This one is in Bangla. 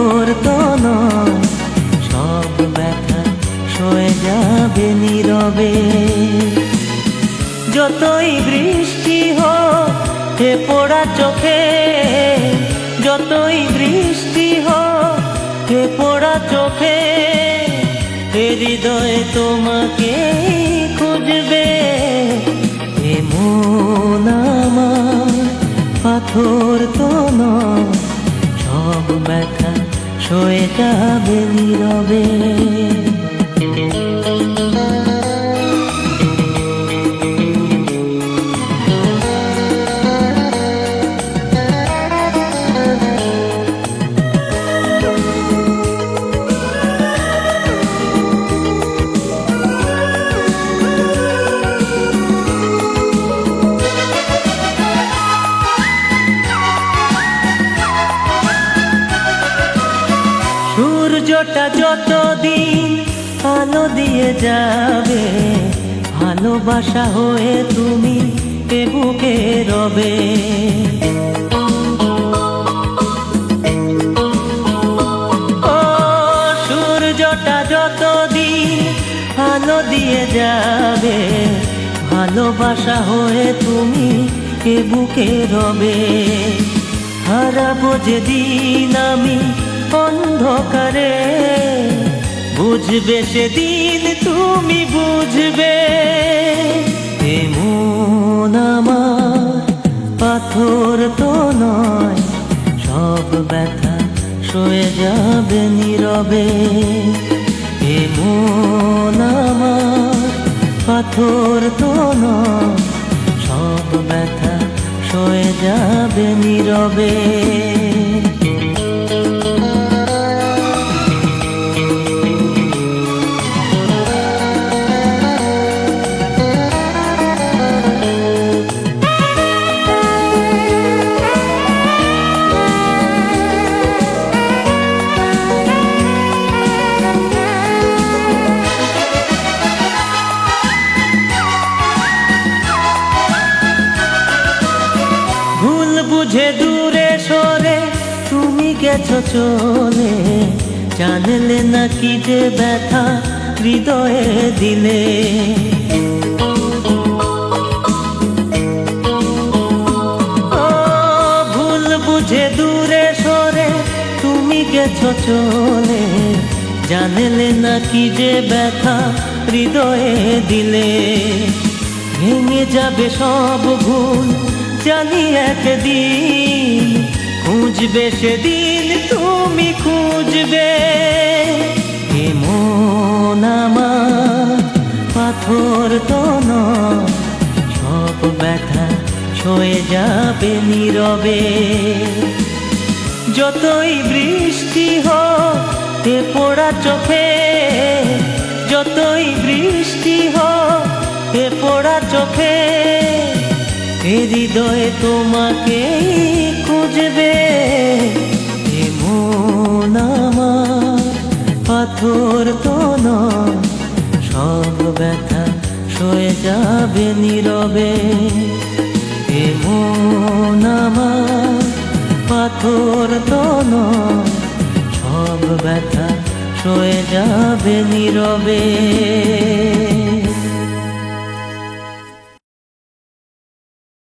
পাথর তো নয়, সব ব্যথা সয়ে যাবে নীরবে। যতই বৃষ্টি হোক হে পোড়া চোখে, যতই বৃষ্টি হোক হে পোড়া চোখে, এ হৃদয়ে তোমাকে খুঁজবে। এ মন আমার পাথর তো নয়, সব ব্যথা সয়ে যাবে নীরবে। সূর্যটা যতদিন আলো দিয়ে যাবে, ভালোবাসা হয়ে তুমি এ বুকে রবে। ও সূর্যটা যতদিন আলো দিয়ে যাবে, ভালোবাসা হয়ে তুমি এ বুকে রবে। হারাবো যেদিন আমি অন্ধকারে, বুঝবে সেদিন তুমি বুঝবে। এ মন আমার পাথর তো নয়, সব ব্যথা সয়ে যাবে নীরবে। এ মন আমার পাথর তো নয়, সব ব্যথা সয়ে যাবে নীরবে। বুঝে দূরে সরে তুমি গেছো চলে, জানলে না কি যে ব্যথা হৃদয়ে দিলে। ও ভুল বুঝে দূরে সরে তুমি গেছো চলে, জানলে না কি যে ব্যথা হৃদয়ে দিলে। ভেঙে যাবে সব ভুল জানি একদিন, খুঁজবে সেদিন তুমি খুঁজবে। এ মন আমার পাথর তো নয়, সব ব্যথা সয়ে যাবে নীরবে। যতই বৃষ্টি হোক এ পোড়া চোখে, যতই বৃষ্টি হোক এ পোড়া চোখে, এ হৃদয়ে তোমাকে খুঁজবে। এ মন আমার পাথর তো নয়, সব ব্যথা সয়ে যাবে নীরবে। এ মন আমার পাথর তো নয়, সব ব্যথা সয়ে যাবে নীরবে।